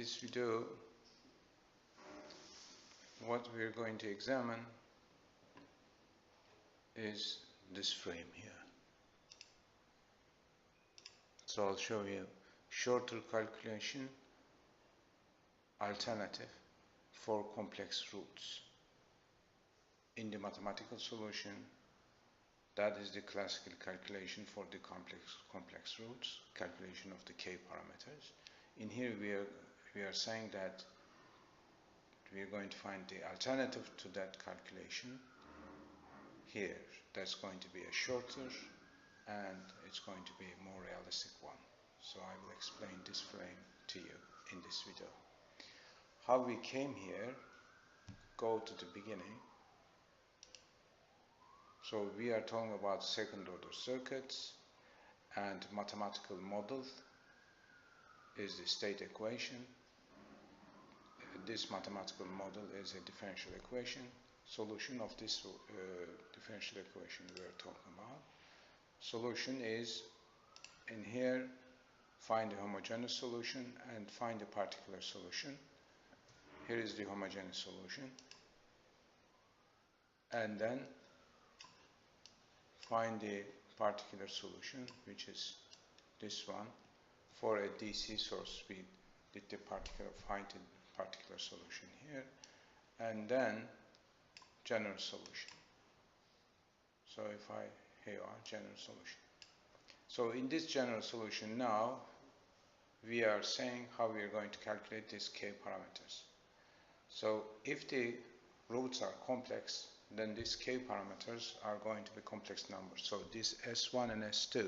this video, what we're going to examine is this frame here. So I'll show you shorter calculation alternative for complex roots. In the mathematical solution, that is the classical calculation for the complex roots, calculation of the k parameters. In here we are saying that we are going to find the alternative to that calculation here. That's going to be a shorter and it's going to be a more realistic one. So I will explain this frame to you in this video. How we came here, go to the beginning. So we are talking about second order circuits, and mathematical model is the state equation. This mathematical model is a differential equation. Solution of this differential equation we are talking about. Solution is in here, find the homogeneous solution and find the particular solution. Here is the homogeneous solution, and then find the particular solution, which is this one. For a DC source, we did the find the particular solution here, and then general solution. So if here are general solution. So in this general solution now, we are saying how we are going to calculate these k parameters. So if the roots are complex, then these k parameters are going to be complex numbers. So this S1 and S2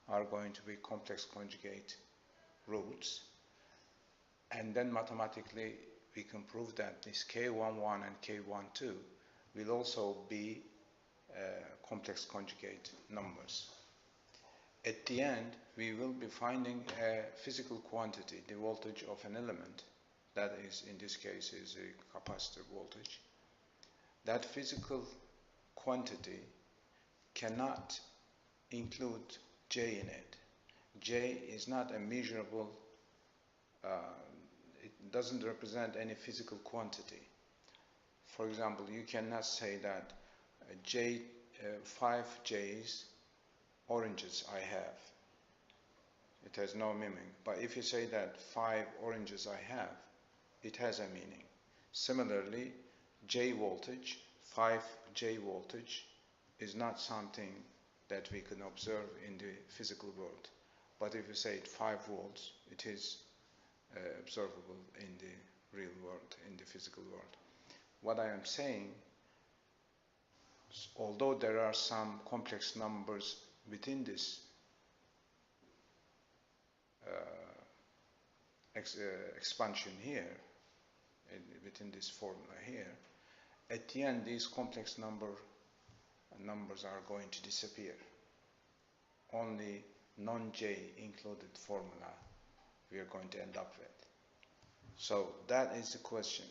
are going to be complex conjugate roots. And then mathematically we can prove that this K11 and K12 will also be complex conjugate numbers. At the end, we will be finding a physical quantity, the voltage of an element, that is, in this case, is a capacitor voltage. That physical quantity cannot include J in it. J is not a measurable, it doesn't represent any physical quantity. For example, you cannot say that 5 J's oranges I have. It has no meaning. But if you say that 5 oranges I have, it has a meaning. Similarly, J voltage, 5J voltage is not something that we can observe in the physical world. But if you say 5 volts, it is observable in the real world, in the physical world. What I am saying, although there are some complex numbers within this expansion here, within this formula here, at the end these complex numbers are going to disappear. Only non-J included formula we are going to end up with. So that is the question.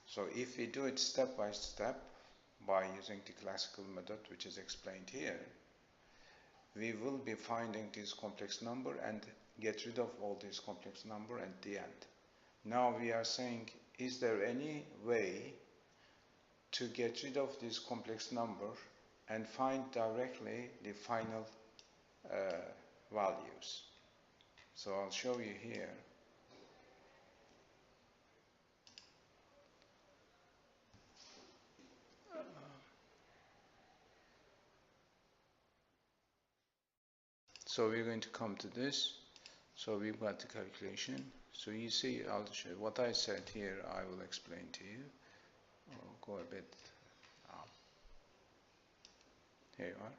So if we do it step by step by using the classical method, which is explained here, we will be finding this complex number and get rid of all these complex number at the end. Now we are saying, is there any way to get rid of this complex number and find directly the final values? So I'll show you here. So we're going to come to this. So we've got the calculation. So you see, I'll show you what I said here. I will explain to you. I'll go a bit up. Here you are.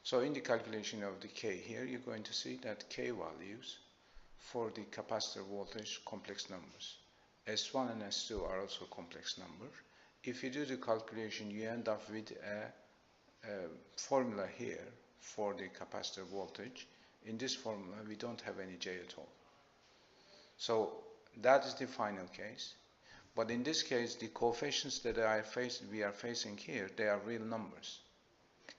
So in the calculation of the K here, you're going to see that K values for the capacitor voltage complex numbers. S1 and S2 are also complex numbers. If you do the calculation, you end up with a formula here for the capacitor voltage. In this formula, we don't have any J at all. So that is the final case. But in this case, the coefficients that we are facing here, they are real numbers.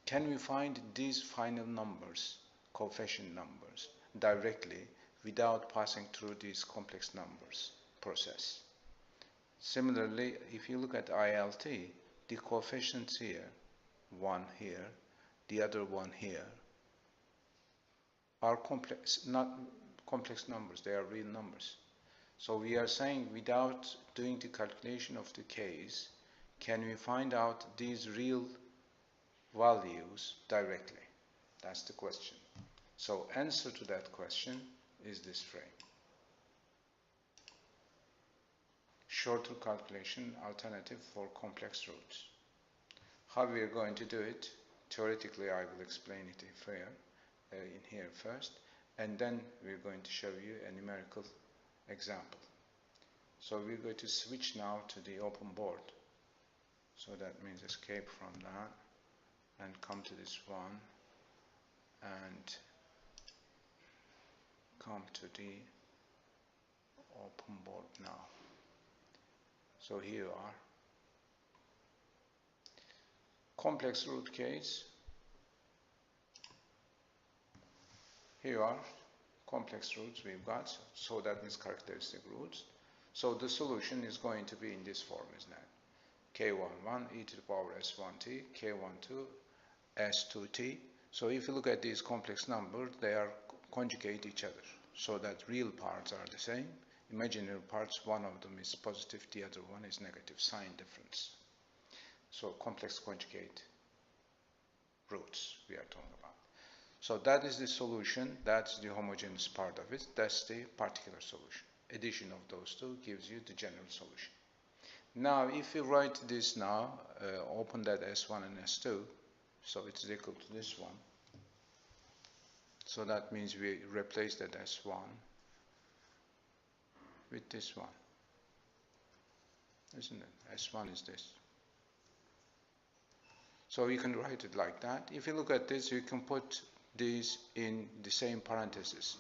Can we find these final numbers, coefficient numbers, directly without passing through these complex numbers process. Similarly, if you look at ILT, the coefficients here, one here, the other one here, are complex, not complex numbers, they are real numbers. So we are saying without doing the calculation of the k's, can we find out these real values directly? That's the question. So answer to that question is this frame. Shorter calculation alternative for complex roots. How we are going to do it? Theoretically, I will explain it in here first, and then we're going to show you a numerical example. So we're going to switch now to the open board. So that means escape from that and come to this one and come to the open board now. So here are complex root case. Here are complex roots we've got, so that means characteristic roots. So the solution is going to be in this form, isn't it? K11 e to the power s1t, K12 s2t. So if you look at these complex numbers, they are conjugate each other, so that real parts are the same. Imaginary parts, one of them is positive, the other one is negative, sign difference. So complex conjugate roots we are talking about. So that is the solution, that's the homogeneous part of it, that's the particular solution. Addition of those two gives you the general solution. Now if you write this now, open that S1 and S2, so it is equal to this one. So that means we replace that S1 with this one, isn't it? S1 is this. So you can write it like that. If you look at this, you can put these in the same parentheses.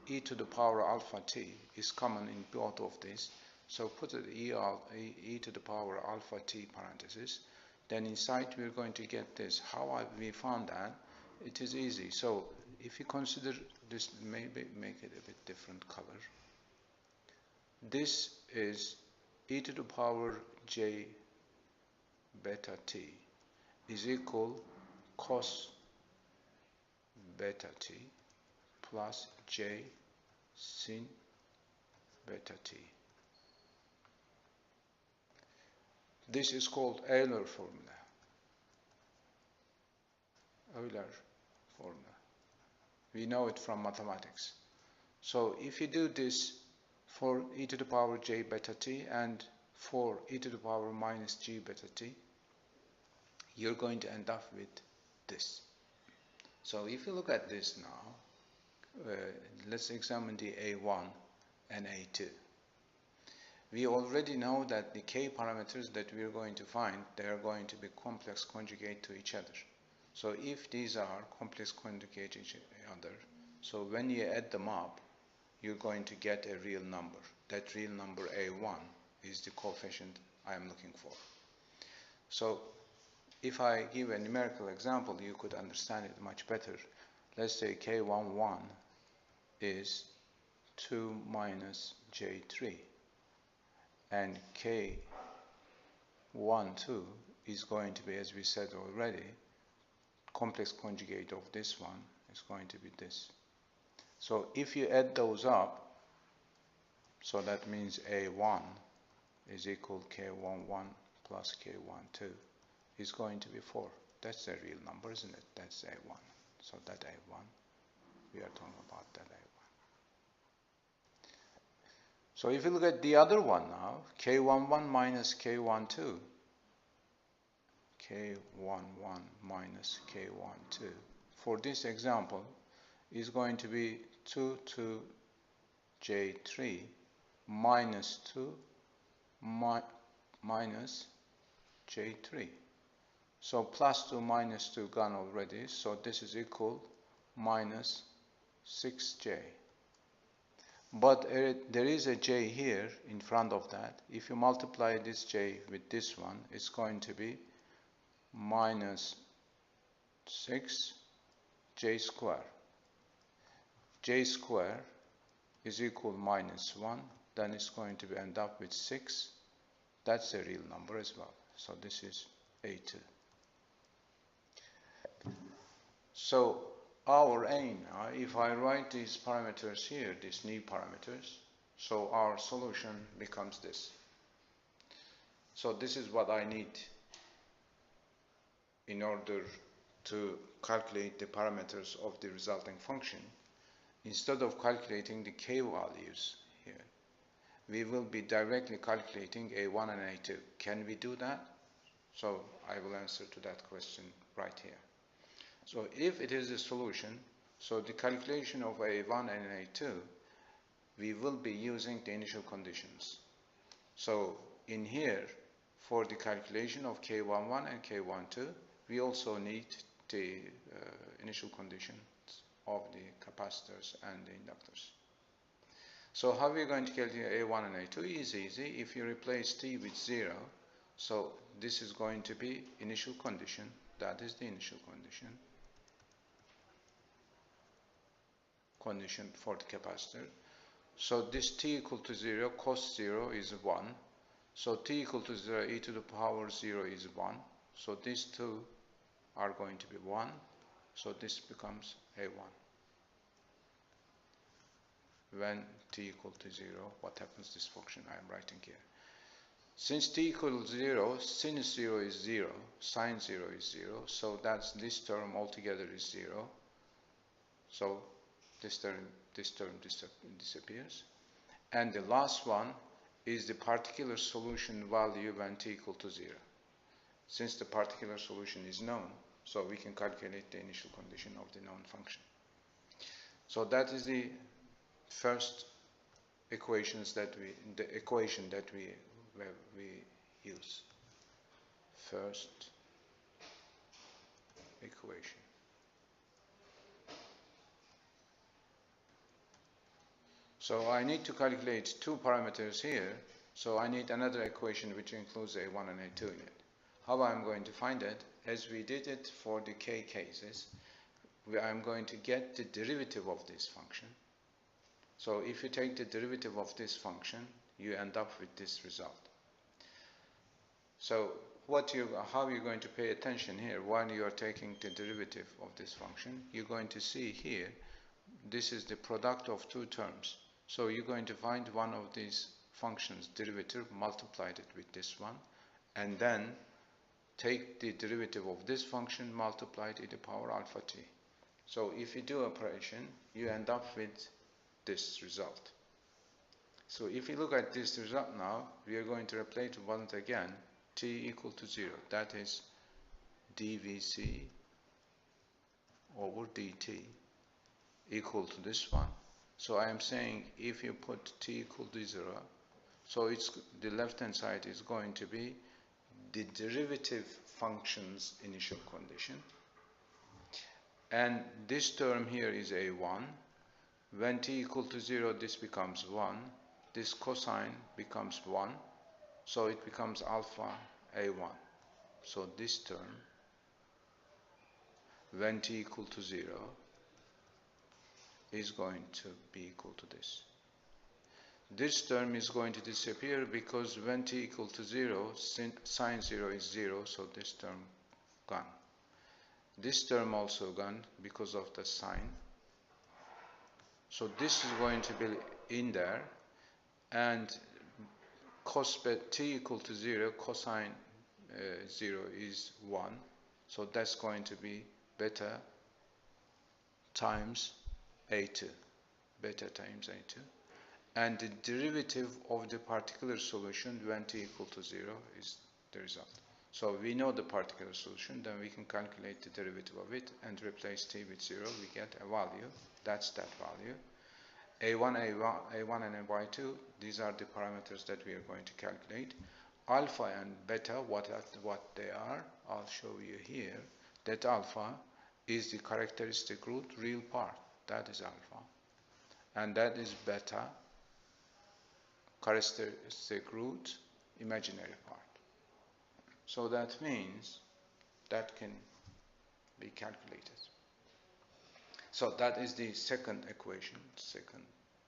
E to the power alpha t is common in both of these. So put it e to the power alpha t parentheses. Then inside we're going to get this. How we found that? It is easy. So if you consider this, maybe make it a bit different color. This is e to the power j beta t is equal cos beta t plus j sin beta t. This is called Euler formula. Euler formula. We know it from mathematics. So if you do this for e to the power j beta t and for e to the power minus g beta t, you're going to end up with this. So if you look at this now, let's examine the A1 and A2. We already know that the k parameters that we are going to find, they are going to be complex conjugate to each other. So if these are complex conjugate to each other, so when you add them up, you're going to get a real number. That real number A1 is the coefficient I am looking for. So if I give a numerical example, you could understand it much better. Let's say K11 is 2 minus J3 and K12 is going to be, as we said already, complex conjugate of this one is going to be this. So if you add those up, so that means A1 is equal K11 plus K12 is going to be 4. That's a real number, isn't it? That's A1. So that A1, we are talking about that A1. So if you look at the other one now, K11 minus K12, K11 minus K12, for this example, is going to be 2 to J3 minus 2 minus J3. So plus 2 minus 2 gone already, so this is equal minus 6J. But there is a J here in front of that. If you multiply this J with this one, it's going to be minus 6J square. J square is equal minus 1, then it's going to end up with 6. That's a real number as well. So this is A2. So our aim now, if I write these parameters here, these new parameters, so our solution becomes this. So this is what I need in order to calculate the parameters of the resulting function. Instead of calculating the k values here, we will be directly calculating A1 and A2. Can we do that? So I will answer to that question right here. So if it is a solution, so the calculation of A1 and A2, we will be using the initial conditions. So in here, for the calculation of K11 and K12, we also need the initial conditions of the capacitors and the inductors. So how are we going to calculate A1 and A2 is easy. If you replace T with 0, so this is going to be initial condition. That is the initial condition for the capacitor. So this T equal to 0, cos 0 is 1. So T equal to 0, e to the power 0 is 1. So these two are going to be 1. So this becomes A1. When T equal to 0, what happens to this function I am writing here? Since T equals 0, sinus 0 is 0, sine 0 is 0. So that's this term altogether is 0. So this term disappears. And the last one is the particular solution value when T equal to 0. Since the particular solution is known, so we can calculate the initial condition of the known function. So that is the first equation that we use. First equation. So I need to calculate two parameters here. So I need another equation which includes A1 and A2 in it. How I'm going to find it? As we did it for the k cases, I'm going to get the derivative of this function. So if you take the derivative of this function, you end up with this result. So how you're going to pay attention here while you are taking the derivative of this function, you're going to see here, this is the product of two terms. So you're going to find one of these functions derivative, multiplied it with this one, and then take the derivative of this function, multiplied e to the power alpha t. So if you do operation, you end up with this result. So if you look at this result now, we are going to replace it once again, t equal to 0. That is dvc over dt equal to this one. So I am saying if you put t equal to 0, so the left hand side is going to be the derivative function's initial condition, and this term here is a1. When t equal to 0, this becomes 1. This cosine becomes 1, so it becomes alpha a1. So this term, when t equal to 0, is going to be equal to this. This term is going to disappear because when t equal to 0, sine 0 is 0, so this term gone. This term also gone because of the sine. So this is going to be in there, and cos t equal to 0, cosine 0 is 1, so that's going to be beta times a2, beta times a2, and the derivative of the particular solution when t equal to 0 is the result. So we know the particular solution, then we can calculate the derivative of it and replace t with 0. We get a value. That's that value. A1 and A2, these are the parameters that we are going to calculate. Alpha and beta, what they are, I'll show you here. That alpha is the characteristic root, real part. That is alpha. And that is beta, characteristic root, imaginary part. So that means that can be calculated. So that is the second equation,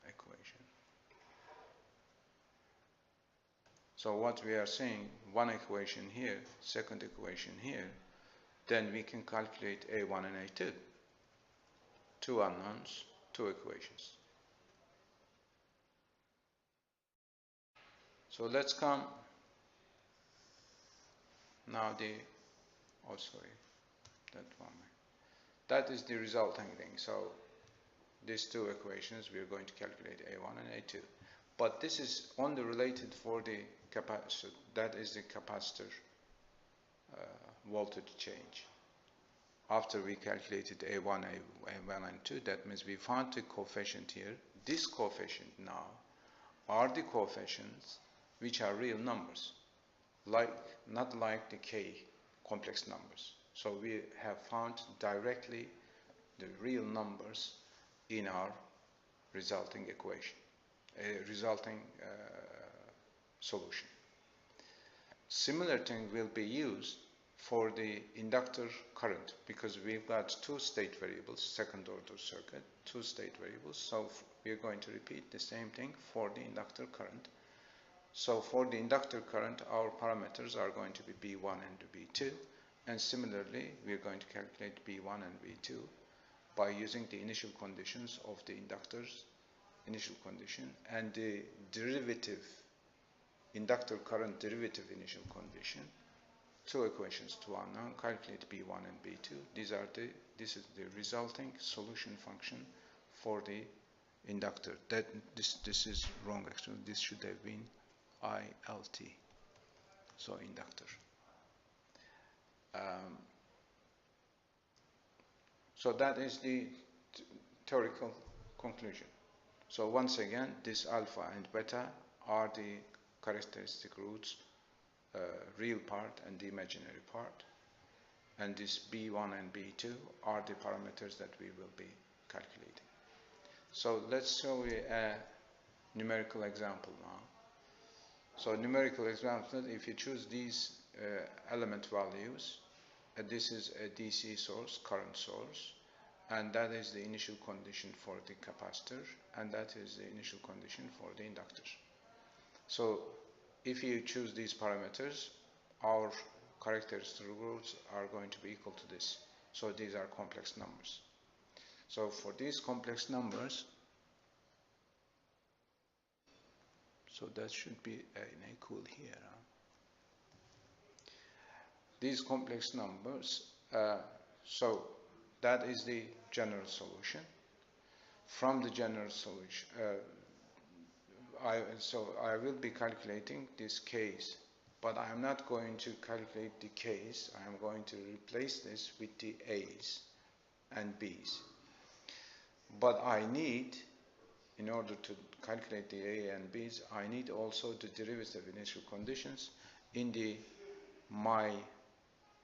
equation. So what we are saying, one equation here, second equation here, then we can calculate A1 and A2. Two unknowns, two equations. So let's come now that one. That is the resulting thing. So these two equations, we are going to calculate A1 and A2. But this is only related for the capacitor. That is the capacitor voltage change. After we calculated A1 and 2, that means we found the coefficient here. This coefficient now are the coefficients which are real numbers, not like the K complex numbers. So we have found directly the real numbers in our resulting equation, resulting solution. Similar thing will be used for the inductor current, because we've got two state variables, second order circuit, two state variables. So we're going to repeat the same thing for the inductor current. So for the inductor current, our parameters are going to be B1 and B2. And similarly, we're going to calculate B1 and B2 by using the initial conditions of the inductor's initial condition and the derivative, inductor current derivative initial condition. Two equations, two unknown, calculate B1 and B2. This is the resulting solution function for the inductor. This is wrong actually. This should have been ILT. So inductor. So that is the theoretical conclusion. So once again, this alpha and beta are the characteristic roots, real part and the imaginary part, and this B1 and B2 are the parameters that we will be calculating. So let's show you a numerical example now. So numerical example, if you choose these element values, this is a DC source, current source, and that is the initial condition for the capacitor, and that is the initial condition for the inductor. So if you choose these parameters, our characteristic roots are going to be equal to this. So these are complex numbers. So for these complex numbers, so that should be an equal here. These complex numbers, so that is the general solution. From the general solution, I will be calculating this case, but I am not going to calculate the case. I am going to replace this with the A's and B's. But I need, in order to calculate the A and B's, I need also the derivative initial conditions in my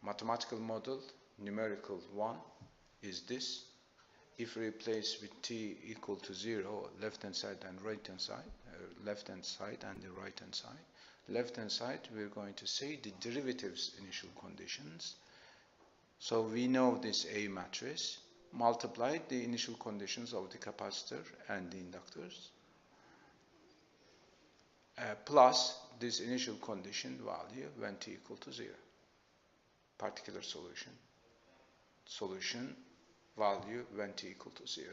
mathematical model. Numerical one is this. If we replace with t equal to 0, left hand side and right hand side, left hand side and the right hand side. Left hand side, we're going to say the derivatives initial conditions. So we know this A matrix, multiply the initial conditions of the capacitor and the inductors, plus this initial condition value when t equal to 0. Particular solution value when t equal to 0.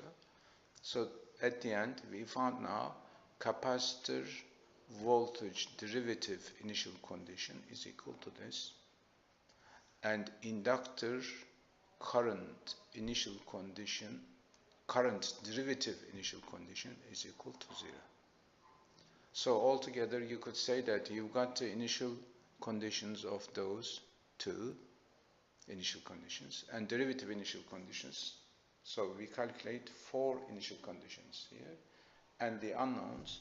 So at the end, we found now capacitor voltage derivative initial condition is equal to this, and inductor current initial condition, current derivative initial condition is equal to 0. So altogether, you could say that you've got the initial conditions of those two initial conditions and derivative initial conditions. So we calculate 4 initial conditions here, and the unknowns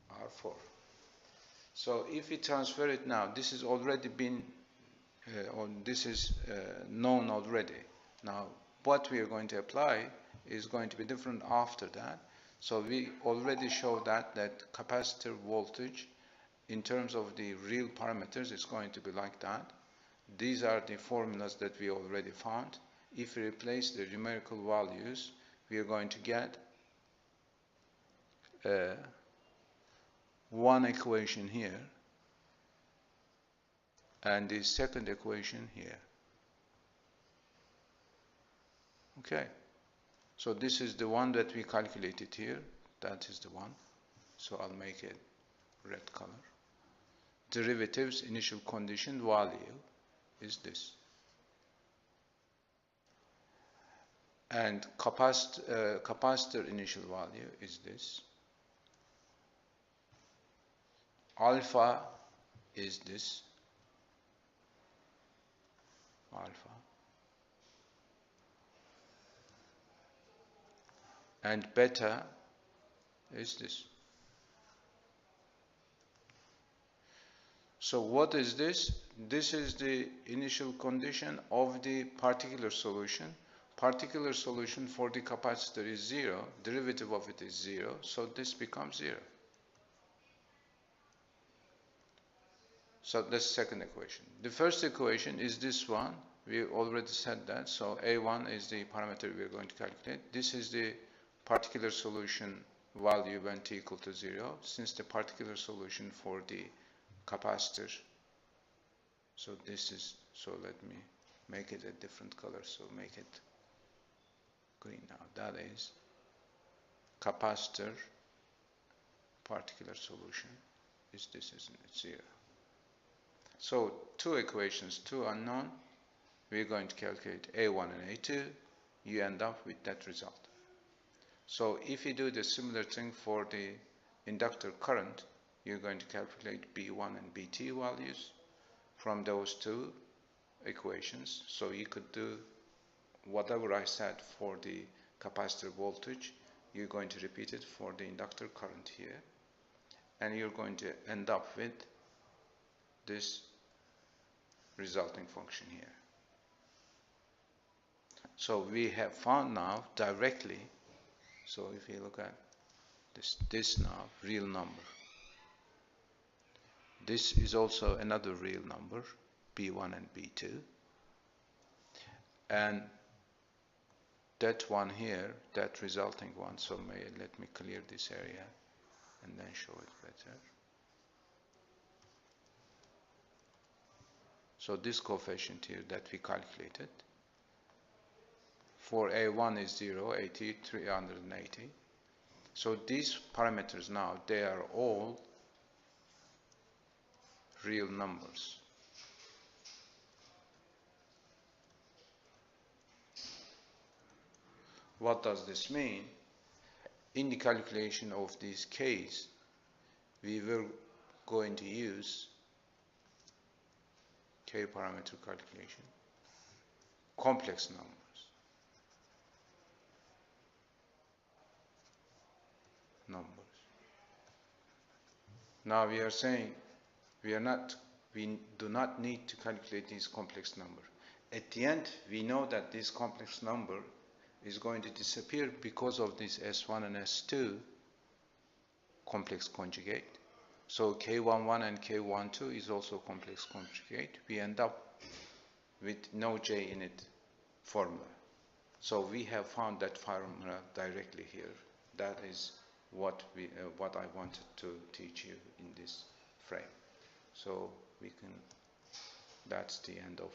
are 4. So if we transfer it now, this is already been known already. Now what we are going to apply is going to be different after that. So we already showed that capacitor voltage in terms of the real parameters is going to be like that. These are the formulas that we already found. If we replace the numerical values, we are going to get one equation here and the second equation here. Okay, so this is the one that we calculated here. That is the one. So I'll make it red color. Derivatives initial condition value is this. And capacitor initial value is this. Alpha is this. Alpha. And beta is this. So what is this? This is the initial condition of the particular solution. Particular solution for the capacitor is 0. Derivative of it is 0. So this becomes 0. So that's the second equation. The first equation is this one. We already said that. So A1 is the parameter we are going to calculate. This is the particular solution value when t equal to 0. Since the particular solution for the capacitor. So this is, so let me make it a different color. So make it green now. That is capacitor particular solution is this, isn't it? 0. So two equations, two unknown. We're going to calculate A1 and A2. You end up with that result. So if you do the similar thing for the inductor current, you're going to calculate B1 and BT values from those two equations. So you could do whatever I said for the capacitor voltage, you're going to repeat it for the inductor current here. And you're going to end up with this resulting function here. So we have found now directly, so if you look at this now, real number. This is also another real number, B1 and B2. And that one here, that resulting one, so let me clear this area and then show it better. So this coefficient here that we calculated, for A1 is 0, 80, 380. So these parameters now, they are all real numbers. What does this mean? In the calculation of this case, we were going to use K parameter calculation, complex numbers. Now we are saying we do not need to calculate these complex numbers. At the end, we know that this complex number is going to disappear because of this S1 and S2 complex conjugate. So K11 and K12 is also complex conjugate. We end up with no J in it formula. So we have found that formula directly here. That is what I wanted to teach you in this frame. So that's the end of